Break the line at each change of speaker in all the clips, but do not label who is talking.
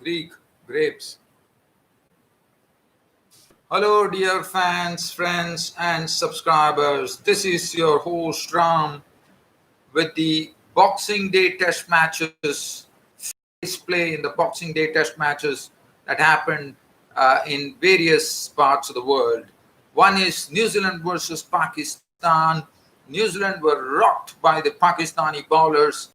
Greek grapes. Hello, dear fans, friends, and subscribers. This is your host Ram with the Boxing Day Test matches, play in the Boxing Day Test matches that happened in various parts of the world. One is New Zealand versus Pakistan. New Zealand were rocked by the Pakistani bowlers,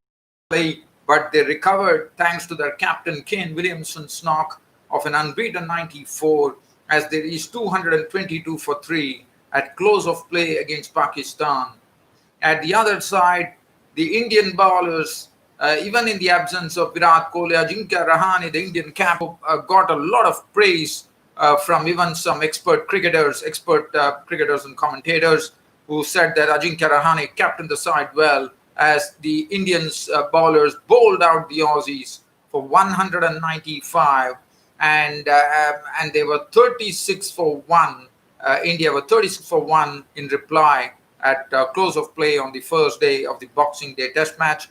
but they recovered thanks to their captain Kane Williamson's knock of an unbeaten 94 as they reached 222 for 3 at close of play against Pakistan. At the other side, the Indian bowlers, even in the absence of Virat Kohli, Ajinkya Rahane, the Indian captain, got a lot of praise from even some expert cricketers and commentators who said that Ajinkya Rahane captained the side well as the Indians bowlers bowled out the Aussies for 195 and they were 36 for 1. India were 36 for 1 in reply at close of play on the first day of the Boxing Day Test match.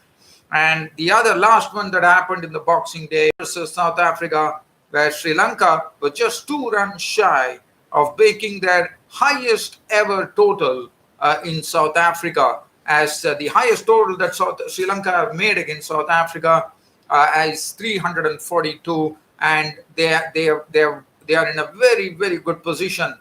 And the other last one that happened in the Boxing Day versus South Africa, where Sri Lanka were just 2 runs shy of breaking their highest ever total in South Africa, as the highest total that Sri Lanka made against South Africa is 342, and they are in a very, very good position,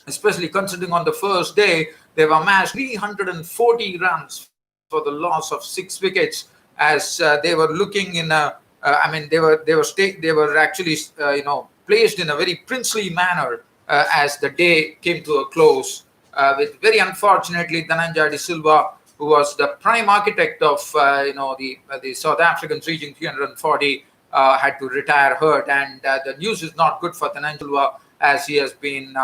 especially considering on the first day they were matched 340 runs for the loss of 6 wickets, as they were looking in a they were actually placed in a very princely manner as the day came to a close, with very unfortunately Dhananjaya De Silva, who was the prime architect of the South Africans reaching 340, had to retire hurt, and the news is not good for Dhananjaya De Silva, as he has been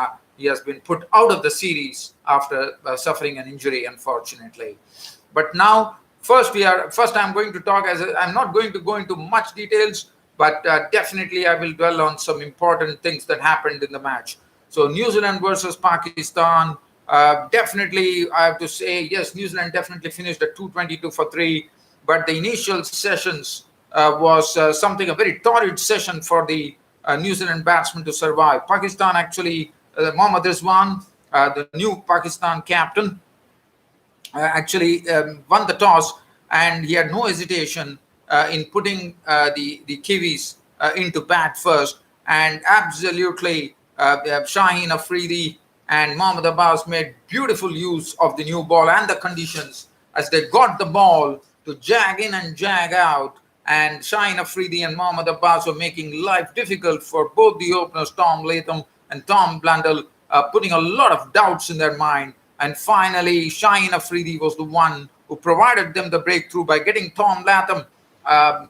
put out of the series after suffering an injury, unfortunately. But now, first I'm going to talk, as I'm not going to go into much details, but definitely I will dwell on some important things that happened in the match. So New Zealand versus Pakistan, definitely I have to say, yes, New Zealand definitely finished at 222 for 3, but the initial sessions was a very torrid session for the New Zealand batsmen to survive. Pakistan actually, Mohammad Rizwan, the new Pakistan captain, actually won the toss, and he had no hesitation in putting the Kiwis into bat first, and absolutely Shaheen Afridi and Mohammad Abbas made beautiful use of the new ball and the conditions as they got the ball to jag in and jag out, and Shaheen Afridi and Mohammad Abbas were making life difficult for both the openers Tom Latham and Tom Blundell, putting a lot of doubts in their mind. And finally, Shaheen Afridi was the one who provided them the breakthrough by getting Tom Latham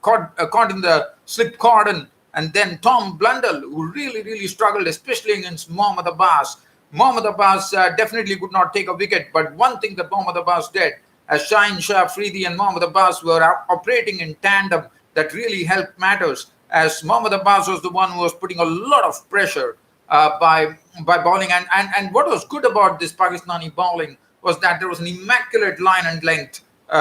caught in the slip cordon, and then Tom Blundell, who really struggled, especially against Mohammad Abbas. Mohammad Abbas definitely could not take a wicket, but one thing that Mohammad Abbas did, as Shaheen Afridi and Mohammad Abbas were operating in tandem, that really helped matters, as Mohammad Abbas was the one who was putting a lot of pressure by bowling. And what was good about this Pakistani bowling was that there was an immaculate line and length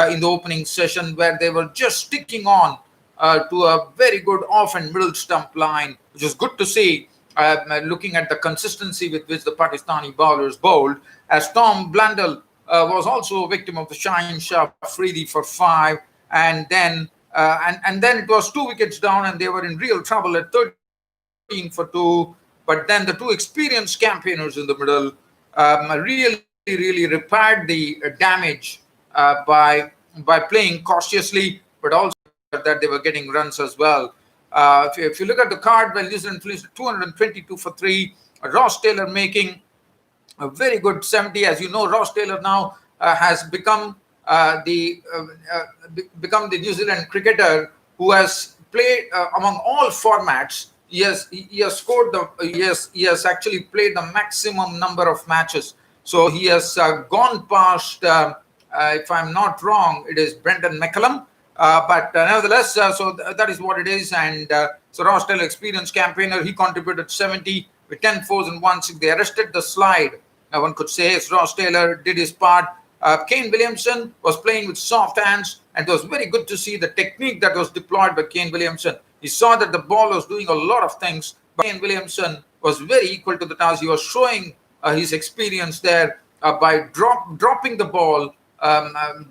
in the opening session, where they were just sticking on to a very good off and middle stump line, which is good to see, looking at the consistency with which the Pakistani bowlers bowled, as Tom Blundell was also a victim of the Shaheen Afridi for 5, and then it was 2 wickets down, and they were in real trouble at 13 for 2. But then the 2 experienced campaigners in the middle really repaired the damage by playing cautiously, but also that they were getting runs as well. If you look at the card, well, New Zealand finished 222 for 3. Ross Taylor making a very good 70. As you know, Ross Taylor now has become the New Zealand cricketer who has played among all formats. He has actually played the maximum number of matches. So he has gone past, if I'm not wrong, it is Brendan McCullum. But nevertheless, so that is what it is. And so Ross Taylor, experienced campaigner, he contributed 70 with 10 fours and 1 6. They arrested the slide. One could say, as Ross Taylor did his part. Kane Williamson was playing with soft hands, and it was very good to see the technique that was deployed by Kane Williamson. He saw that the ball was doing a lot of things, but Kane Williamson was very equal to the task. He was showing his experience there by dropping the ball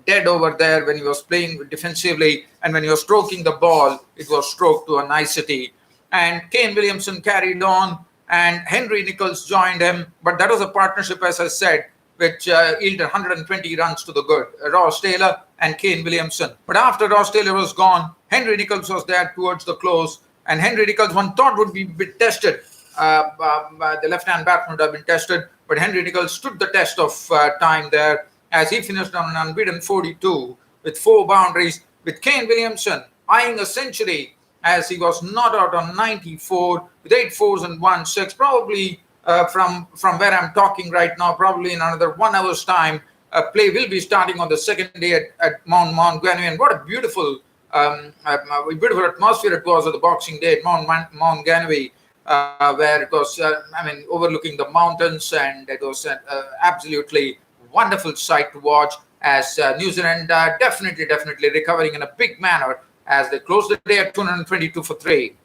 dead over there when he was playing defensively, and when he was stroking the ball, it was stroked to a nicety. And Kane Williamson carried on, and Henry Nicholls joined him. But that was a partnership, as I said, which yielded 120 runs to the good. Ross Taylor and Kane Williamson. But after Ross Taylor was gone, Henry Nicholls was there towards the close. And Henry Nicholls, one thought, would be a bit tested. The left-hand batsman would have been tested. But Henry Nicholls stood the test of time there, as he finished on an unbeaten 42 with 4 boundaries, with Kane Williamson eyeing a century, as he was not out on 94 with 8 fours and 1 6. Probably from where I'm talking right now, probably in another 1 hour's time, play will be starting on the second day at Mount Montgomery. And what a beautiful atmosphere it was at the Boxing Day at Mount Montgomery, where it was, overlooking the mountains, and it was an absolutely wonderful sight to watch, as New Zealand definitely recovering in a big manner as they closed the day at 222 for 3.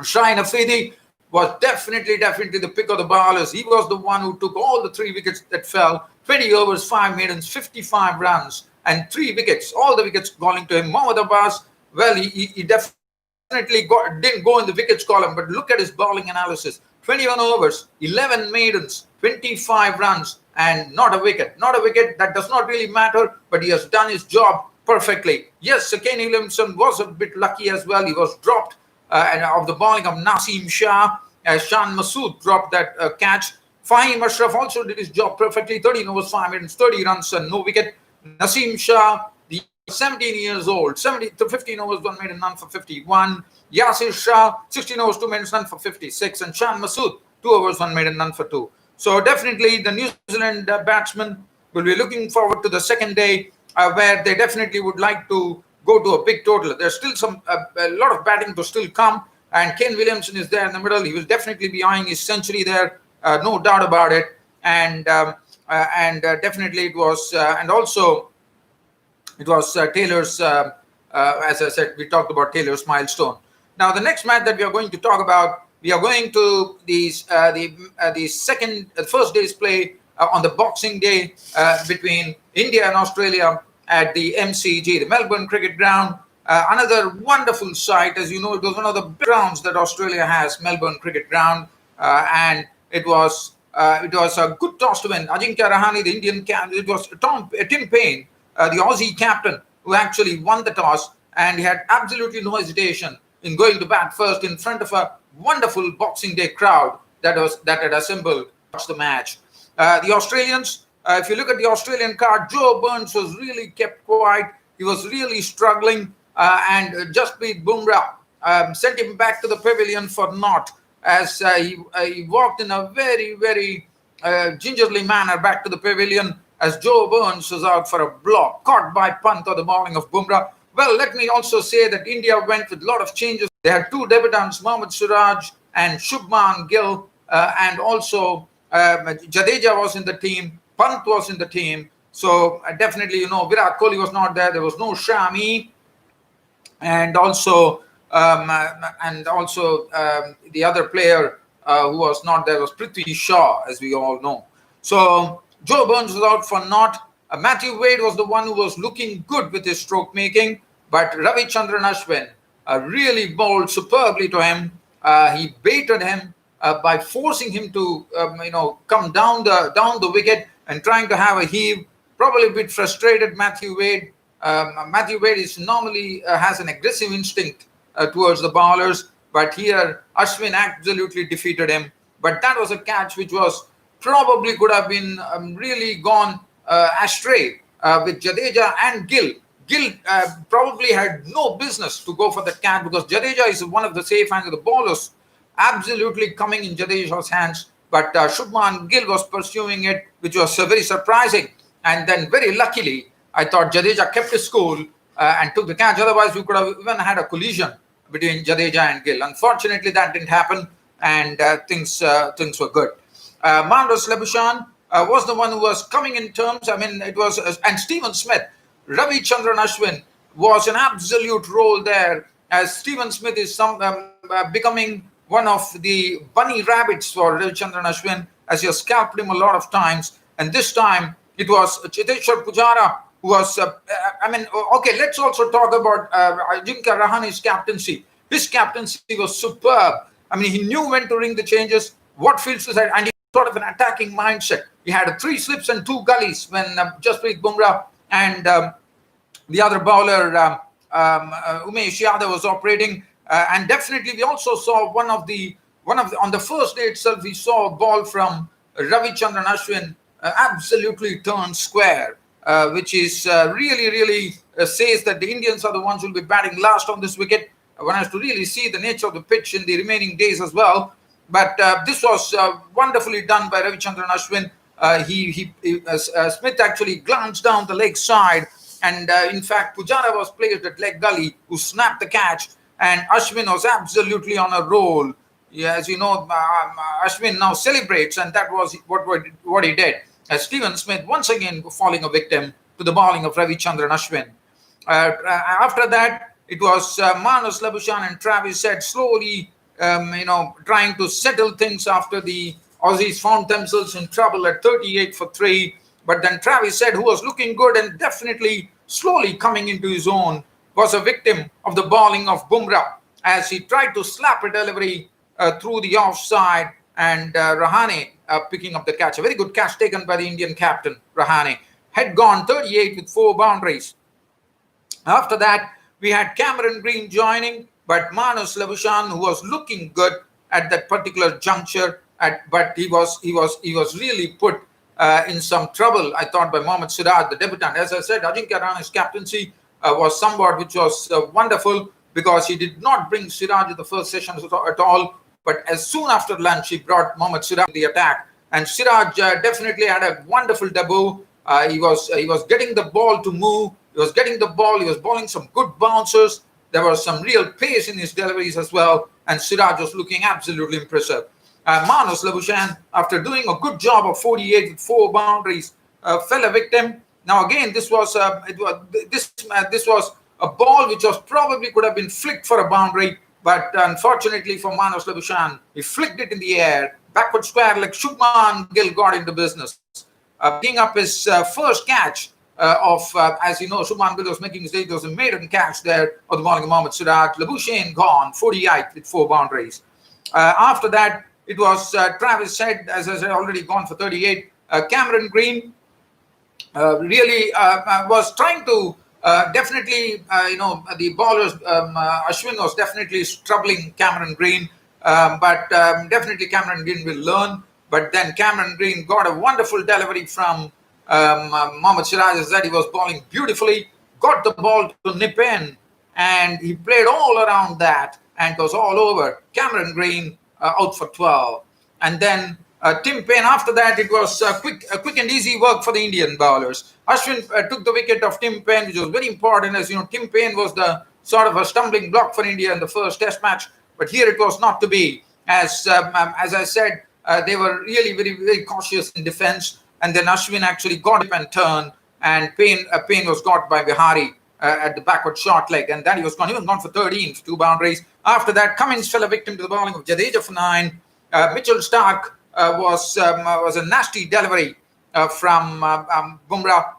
Shaheen Afridi was definitely the pick of the bowlers. He was the one who took all the 3 wickets that fell. 20 overs, 5 maidens, 55 runs, and 3 wickets. All the wickets calling to him. Mohammad Abbas, well, he definitely didn't go in the wickets column, but look at his bowling analysis. 21 overs, 11 maidens, 25 runs, and not a wicket. Not a wicket. That does not really matter, but he has done his job perfectly. Yes, Kane Williamson was a bit lucky as well. He was dropped of the bowling of Naseem Shah, as Shan Masood dropped that catch. Fahim Ashraf also did his job perfectly. 13 overs, 5 minutes, 30 runs, and no wicket. Naseem Shah, the 17 years old, 15 overs, 1 minute, none for 51. Yasir Shah, 16 overs, 2 minutes, none for 56. And Shan Masood, 2 overs, 1 minute, none for 2. So definitely the New Zealand batsmen will be looking forward to the second day, where they definitely would like to go to a big total. There's still a lot of batting to still come, and Kane Williamson is there in the middle. He will definitely be eyeing his century there, no doubt about it. And definitely it was, and also it was Taylor's. As I said, we talked about Taylor's milestone. Now the next match that we are going to talk about, we are going to the first day's play on the Boxing Day between India and Australia at the MCG, the Melbourne Cricket Ground. Another wonderful sight. As you know, it was one of the big grounds that Australia has, Melbourne Cricket Ground, and it was a good toss to win. Ajinkya Rahane, the Indian captain, it was Tim Payne, the Aussie captain, who actually won the toss, and he had absolutely no hesitation in going to bat first in front of a wonderful Boxing Day crowd that had assembled to watch the match. The Australians, if you look at the Australian card, Joe Burns was really kept quiet. He was really struggling, and Jasprit Bumrah sent him back to the pavilion for naught, as he walked in a very gingerly manner back to the pavilion, as Joe Burns was out for a block, caught by punt or the bowling of Bumrah. Well, let me also say that India went with a lot of changes. They had 2 debutants, Mohammad Siraj and Shubman Gill, and also Jadeja was in the team, Pant was in the team. So definitely, Virat Kohli was not there. There was no Shami, and also the other player who was not there was Prithvi Shaw, as we all know. So Joe Burns was out for naught. Matthew Wade was the one who was looking good with his stroke making, but Ravichandran Ashwin really bowled superbly to him. He baited him by forcing him to come down the wicket and trying to have a heave. Probably a bit frustrated, Matthew Wade. Matthew Wade is normally has an aggressive instinct towards the bowlers, but here Ashwin absolutely defeated him. But that was a catch which was probably could have been really gone astray with Jadeja and Gill. Gill probably had no business to go for the catch, because Jadeja is one of the safe hands of the bowlers, absolutely coming in Jadeja's hands. But Shubman Gill was pursuing it, which was very surprising. And then very luckily, I thought Jadeja kept his cool and took the catch. Otherwise, we could have even had a collision between Jadeja and Gill. Unfortunately, that didn't happen, and things were good. Marnus Labuschagne was the one who was coming in terms. It was, and Stephen Smith, Ravichandran Ashwin was an absolute role there as Stephen Smith is becoming one of the bunny rabbits for Ravichandran Ashwin, as he has scalped him a lot of times. And this time it was Cheteshwar Pujara who was, okay, let's also talk about Ajinkya Rahane's captaincy. His captaincy was superb. I mean, he knew when to ring the changes, what fields to side, and he sort of an attacking mindset. He had 3 slips and 2 gullies when Jasprit Bumrah and the other bowler, Umesh Yadav, was operating. And definitely we also saw on the first day itself, we saw a ball from Ravichandran Ashwin absolutely turned square, which is really says that the Indians are the ones who will be batting last on this wicket. One has to really see the nature of the pitch in the remaining days as well. But this was wonderfully done by Ravichandran Ashwin. Smith actually glanced down the leg side, and in fact Pujara was placed at leg gully, who snapped the catch, and Ashwin was absolutely on a roll. Yeah, as you know, Ashwin now celebrates, and that was what he did. Stephen Smith once again falling a victim to the bowling of Ravichandran Ashwin. After that, it was Manas Labuschagne and Travis Head slowly, trying to settle things after the Aussies found themselves in trouble at 38 for 3. But then Travis Head, who was looking good and definitely slowly coming into his own, was a victim of the bowling of Bumrah as he tried to slap a delivery through the offside, and Rahane picking up the catch. A very good catch taken by the Indian captain, Rahane. Had gone 38 with 4 boundaries. After that, we had Cameron Green joining, but Manas Labuschagne, who was looking good at that particular juncture, but he was really put in some trouble, I thought, by Mohammad Siraj, the debutant. As I said, Ajinkya Rahane's captaincy was somewhat which was wonderful, because he did not bring Siraj in the first session at all. But as soon after lunch, he brought Mohammad Siraj in the attack, and Siraj definitely had a wonderful debut. He was getting the ball to move. He was getting the ball. He was bowling some good bouncers. There was some real pace in his deliveries as well, and Siraj was looking absolutely impressive. Manas Labuschagne, after doing a good job of 48 with 4 boundaries, fell a victim. Now again, this was a ball which was probably could have been flicked for a boundary, but unfortunately for Manas Labuschagne, he flicked it in the air, backward square leg. Shubman Gill got into business, picking up his first catch as you know, Shubman Gill was making his day. There was a maiden catch there of the bowling of Mohammad Siraj. Labuschagne gone 48 with 4 boundaries. After that, it was Travis Head, as I said, already gone for 38. Cameron Green really was trying to definitely, the bowlers, Ashwin was definitely troubling Cameron Green, but definitely Cameron Green will learn. But then Cameron Green got a wonderful delivery from Mohammad Siraj, as that he was bowling beautifully, got the ball to nip in, and he played all around that, and it was all over. Cameron Green out for 12. And then Tim Paine, after that, it was quick and easy work for the Indian bowlers. Ashwin took the wicket of Tim Paine, which was very important. As you know, Tim Paine was the sort of a stumbling block for India in the first test match, but here it was not to be. As I said, they were really very cautious in defense, and then Ashwin actually got up and turned, and Paine was got by Bihari at the backward short leg, and then he was gone. He was gone for 13 for 2 boundaries. After that, Cummins fell a victim to the bowling of Jadeja for 9. Mitchell Stark was a nasty delivery from Bumrah,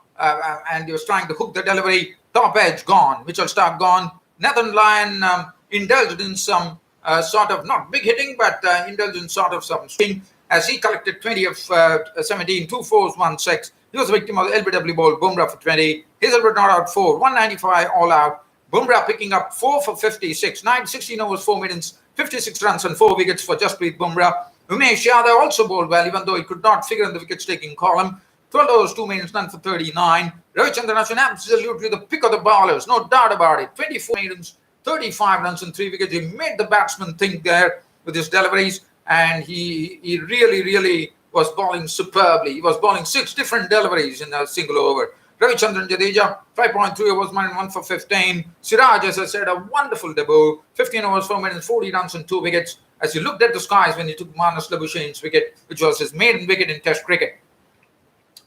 and he was trying to hook the delivery. Top edge gone. Mitchell Stark gone. Nathan Lyon indulged in some sort of not big hitting, but indulged in sort of some swing, as he collected 20 of 17, 2 fours, 1 6. He was a victim of the LBW ball. Bumrah for 20. Hazelwood not out 4. 195 all out. Bumrah picking up 4 for 56. 16 overs, 4 minutes, 56 runs and 4 wickets for Jasprit Bumrah. Umesh Yadav also bowled well, even though he could not figure in the wickets-taking column. 12 overs, 2 minutes, none for 39. Ravichandran Ashwin, absolutely the pick of the bowlers, no doubt about it. 24 maidens, 35 runs and 3 wickets. He made the batsman think there with his deliveries, and he really was bowling superbly. He was bowling 6 different deliveries in a single over. Ravichandran Jadeja, 5.3 overs, 1 for 15. Siraj, as I said, a wonderful debut. 15 overs, 4 minutes, 40 runs and 2 wickets. As he looked at the skies when he took Manas Labuschagne's wicket, which was his maiden wicket in Test cricket.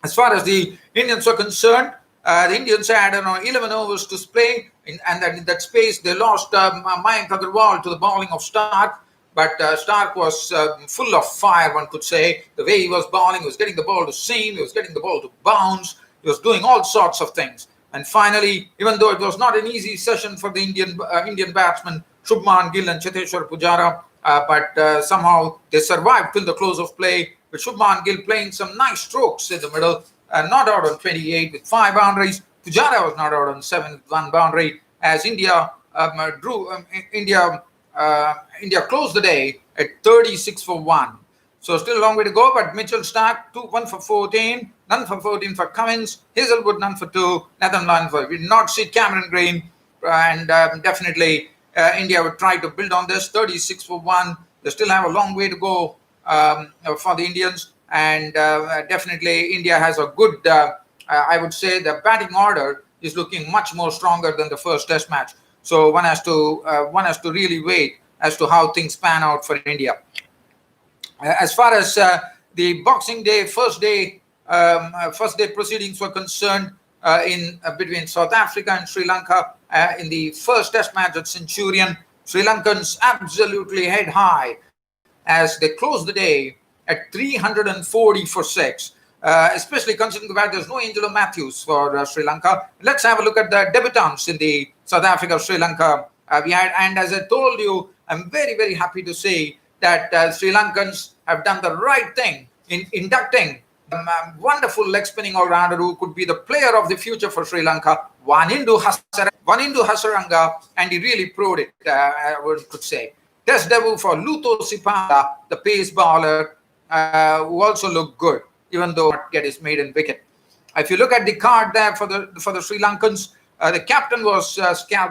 As far as the Indians were concerned, The Indians had 11 overs to play, and then in that space they lost Mayank Agarwal to the bowling of Stark. But Stark was full of fire, one could say. The way he was bowling, he was getting the ball to seam, he was getting the ball to bounce, he was doing all sorts of things. And finally, even though it was not an easy session for the Indian batsmen, Shubman Gill and Cheteshwar Pujara, but somehow they survived till the close of play, with Shubman Gill playing some nice strokes in the middle, not out on 28 with 5 boundaries. Pujara was not out on 7 with 1 boundary, as India India closed the day at 36 for 1. So still a long way to go, but Mitchell Stark, 1 for 14, none for 14 for Cummins, Hazelwood none for 2, Nathan Lyon for. We did not see Cameron Green, and definitely India would try to build on this, 36 for 1. They still have a long way to go for the Indians, and definitely India has a good, I would say the batting order is looking much more stronger than the first test match. So one has to really wait as to how things pan out for India. As far as the Boxing Day first day proceedings were concerned, in between South Africa and Sri Lanka, in the first test match at Centurion, Sri Lankans absolutely head high as they closed the day at 340 for 6. Especially considering the fact there's no Angelo Matthews for Sri Lanka. Let's have a look at the debutants in the South Africa-Sri Lanka we had. And as I told you, I'm very, very happy to say that Sri Lankans have done the right thing in inducting a wonderful leg spinning all-rounder who could be the player of the future for Sri Lanka, Wanindu Hasaranga, and he really proved it, one could say. Test debut for Lutho Sipanga, the pace bowler, who also looked good, even though not get his maiden wicket. If you look at the card there for the Sri Lankans, the captain was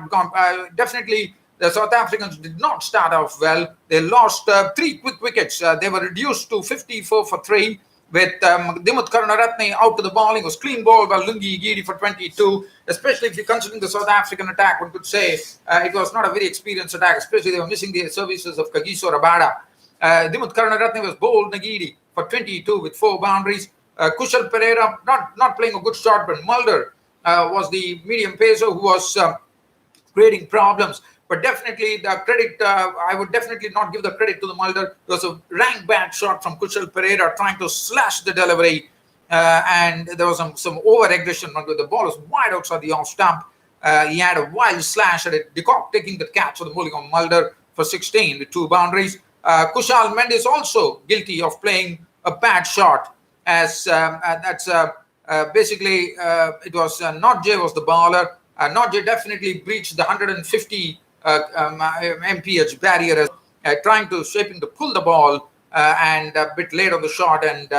gone. Definitely, the South Africans did not start off well. They lost 3 quick wickets. They were reduced to 54 for 3 with Dimuth Karunaratne out to the bowling. It was clean ball by Lungi Igidi for 22. Especially if you're considering the South African attack, one could say it was not a very experienced attack. Especially they were missing the services of Kagiso Rabada. Dimuth Karunaratne was bowled Nagiri for 22 with 4 boundaries. Kushal Pereira not playing a good shot, but Mulder was the medium pacer who was creating problems. But definitely the credit, I would definitely not give the credit to the Mulder. It was a rank bad shot from Kushal Pereira trying to slash the delivery, and there was some over-aggression. The ball was wide outside the off stump. He had a wild slash at it. De Kock taking the catch for the bowling of Mulder for 16 with 2 boundaries. Kushal Mendes also guilty of playing a bad shot, as that's basically it was Nodje was the bowler. Nodje definitely breached the 150 mph barrier, trying to shaping to pull the ball and a bit late on the shot, and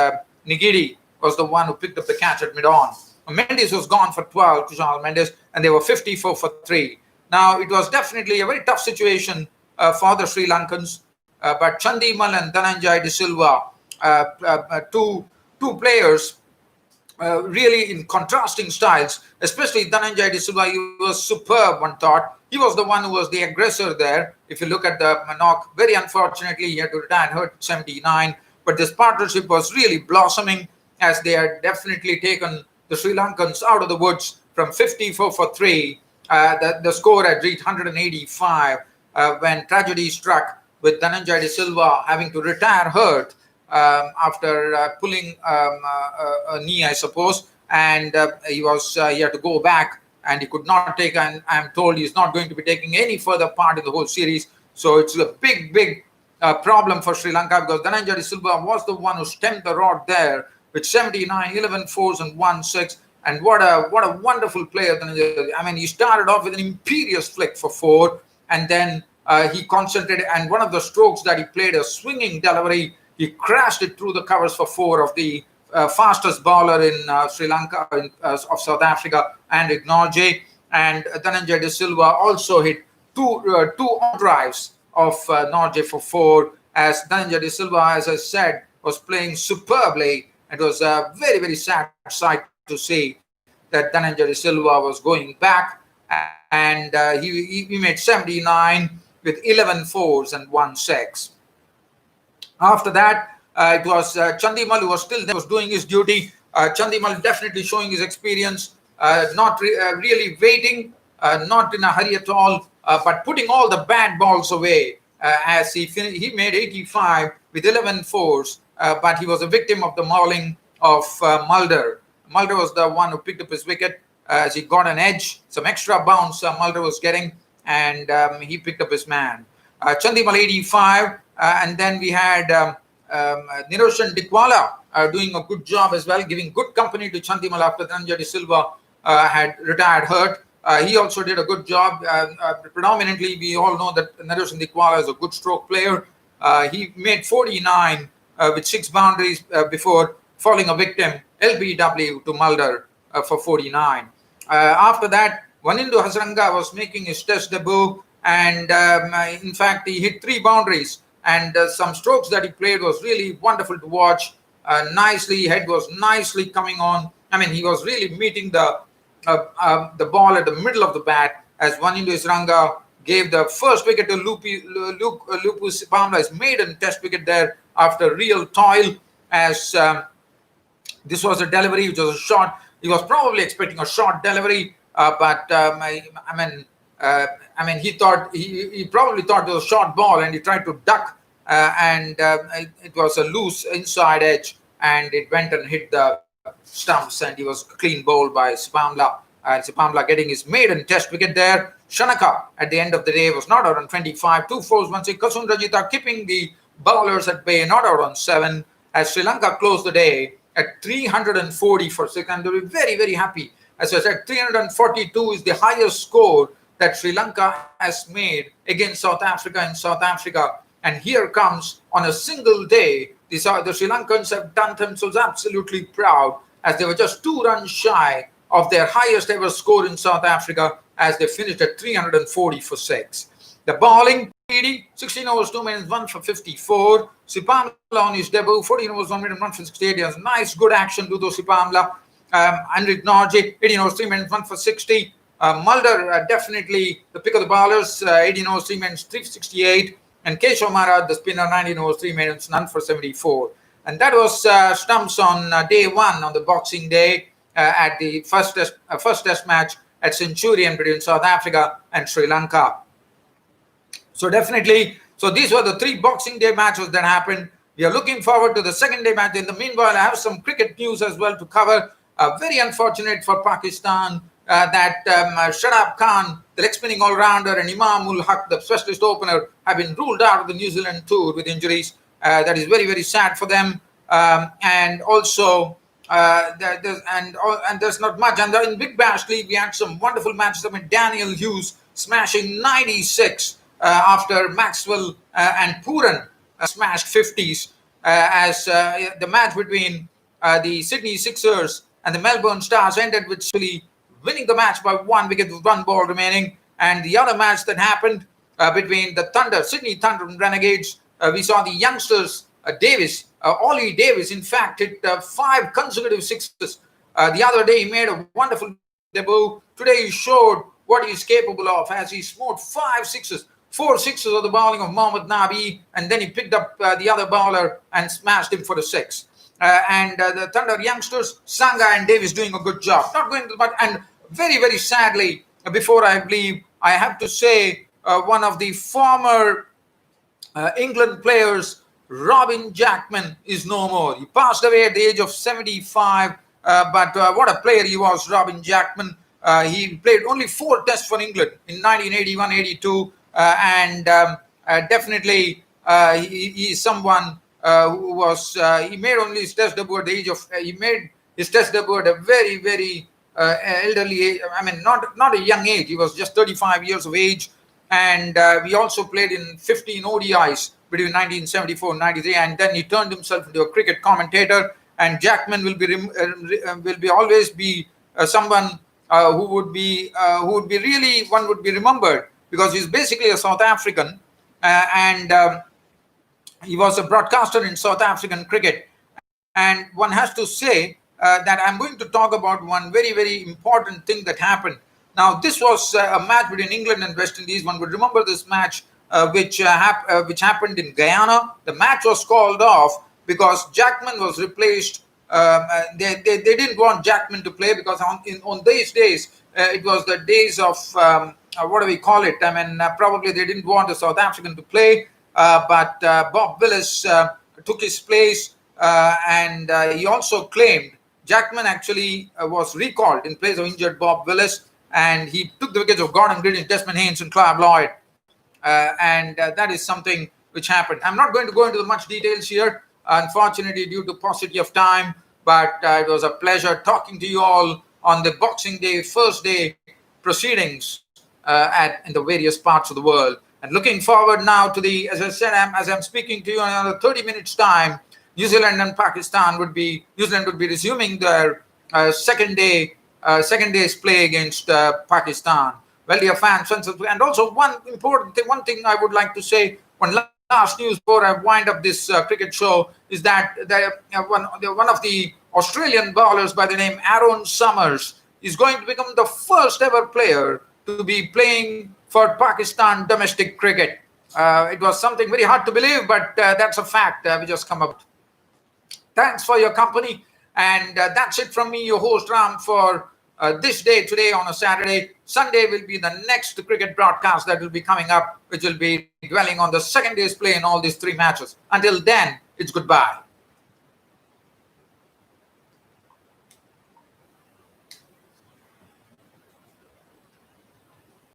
Nigiri was the one who picked up the catch at mid-on. Mendes was gone for 12, Kushal Mendes, and they were 54 for 3. Now, it was definitely a very tough situation for the Sri Lankans, but Chandimal and Dhananjay De Silva, two players really in contrasting styles, especially Dhananjay De Silva. He was superb, one thought. He was the one who was the aggressor there. If you look at the knock, very unfortunately, he had to retire hurt 79. But this partnership was really blossoming, as they had definitely taken the Sri Lankans out of the woods from 54 for 3. The score had reached 185 when tragedy struck, with Dhananjay De Silva having to retire hurt after pulling a knee, I suppose, and he had to go back, and he could not take, and I'm told he's not going to be taking any further part in the whole series. So it's a big problem for Sri Lanka, because Dhananjay De Silva was the one who stemmed the rod there with 79, 11 fours and 1 6. And what a wonderful player. I mean, he started off with an imperious flick for 4, and then he concentrated, and one of the strokes that he played, a swinging delivery, he crashed it through the covers for 4 of the fastest bowler in Sri Lanka, of South Africa, Andrik Norgay. And Dhananjay De Silva also hit two on drives of Norgay for 4, as Dhananjay De Silva, as I said, was playing superbly. It was a very, very sad sight to see that Dhananjay De Silva was going back, and he made 79 with 11 fours and 1 6. After that, it was Chandimal who was still there, was doing his duty. Chandimal definitely showing his experience. not really waiting, not in a hurry at all, but putting all the bad balls away as he made 85 with 11 fours, but he was a victim of the mauling of Mulder. Mulder was the one who picked up his wicket as he got an edge, some extra bounce Mulder was getting, and he picked up his man. Chandimal 85, and then we had Niroshan Dikwala doing a good job as well, giving good company to Chandimal after Dhananjay De Silva had retired hurt. He also did a good job. Predominantly, we all know that Niroshan Dikwala is a good stroke player. He made 49 with 6 boundaries before falling a victim, LBW, to Mulder for 49. After that, Wanindu Hasaranga was making his test debut, and in fact, he hit 3 boundaries, and some strokes that he played was really wonderful to watch. Nicely, head was nicely coming on. I mean, he was really meeting the ball at the middle of the bat as Wanindu Hasaranga gave the first wicket to Lupu Sipamla, his maiden test wicket there after real toil, as this was a delivery which was a short. He was probably expecting a short delivery, but he thought he probably thought it was a short ball, and he tried to duck, and it was a loose inside edge, and it went and hit the stumps, and he was clean bowled by Sipamla. And Sipamla getting his maiden test wicket there. Shanaka at the end of the day was not out on 25, 2 fours, 1 6. Kasun Rajitha keeping the bowlers at bay, not out on 7, as Sri Lanka closed the day at 340 for 6, and they were very, very happy. As I said, 342 is the highest score that Sri Lanka has made against South Africa in South Africa. And here comes, on a single day, the Sri Lankans have done themselves absolutely proud, as they were just 2 runs shy of their highest ever score in South Africa, as they finished at 340 for 6. The bowling, 16 overs, 2 minutes, 1 for 54. Sipamla on his debut, 14 overs, 1 minute, 1 for 68. He has nice, good action, Dudo Sipamla. Andrik Norje, 18 overs, 3 minutes, 1 for 60. Mulder, definitely the pick of the bowlers, 18 overs, 3 minutes, 3 for 68. And Keshav Maharaj, the spinner, 19 overs, 3 minutes, none for 74. And that was stumps on day 1 on the Boxing Day at the first test match at Centurion between South Africa and Sri Lanka. So definitely, so these were the 3 Boxing Day matches that happened. We are looking forward to the second day match. In the meanwhile, I have some cricket news as well to cover. Very unfortunate for Pakistan that Shadab Khan, the leg spinning all-rounder, and Imam ul Haq, the specialist opener, have been ruled out of the New Zealand tour with injuries. That is very, very sad for them. And also, there's not much. And in Big Bash League, we had some wonderful matches. I mean, Daniel Hughes smashing 96 after Maxwell and Pooran smashed 50s as the match between the Sydney Sixers and the Melbourne Stars ended with Philly winning the match by 1 wicket with 1 ball remaining. And the other match that happened between the Sydney Thunder and Renegades, we saw the youngsters, Ollie Davis, in fact, hit 5 consecutive sixes. The other day, he made a wonderful debut. Today, he showed what he's capable of as he smote 5 sixes. 4 sixes of the bowling of Mohammad Nabi, and then he picked up the other bowler and smashed him for a 6. And the Thunder youngsters, Sangha and Davis, doing a good job. Not going to, but and very, very sadly, before I leave, I have to say one of the former England players, Robin Jackman, is no more. He passed away at the age of 75, but what a player he was, Robin Jackman. He played only 4 tests for England in 1981-82, and definitely he is someone who was, he made only his test debut at the age of, he made his test debut at a very, very elderly age. I mean, not a young age. He was just 35 years of age. And we also played in 15 ODIs between 1974 and 93, and then he turned himself into a cricket commentator. And Jackman will be always be someone who would be really, one would be remembered, because he's basically a South African, and he was a broadcaster in South African cricket. And one has to say that I'm going to talk about one very, very important thing that happened. Now, this was a match between England and West Indies. One would remember this match, which happened in Guyana. The match was called off because Jackman was replaced they didn't want Jackman to play because on these days it was the days of what do we call it? I mean, probably they didn't want a South African to play, but Bob Willis took his place, and he also claimed Jackman actually was recalled in place of injured Bob Willis, and he took the wickets of Gordon Greenidge, Desmond Haynes, and Clive Lloyd. And that is something which happened. I'm not going to go into the much details here, unfortunately, due to paucity of time, but it was a pleasure talking to you all on the Boxing Day, first day proceedings in the various parts of the world. And looking forward now to the, as I said, as I'm speaking to you in another 30 minutes' time, New Zealand and New Zealand would be resuming their second day's play against Pakistan. Well, dear fans, and also one important thing, one thing I would like to say, one last news before I wind up this cricket show, is that one of the Australian bowlers by the name Aaron Summers is going to become the first ever player to be playing for Pakistan domestic cricket. It was something very hard to believe, but that's a fact we just come up. Thanks for your company, and that's it from me, your host Ram, for this day today on a Saturday. Sunday will be the next cricket broadcast that will be coming up, which will be dwelling on the second day's play in all these three matches. Until then, it's goodbye.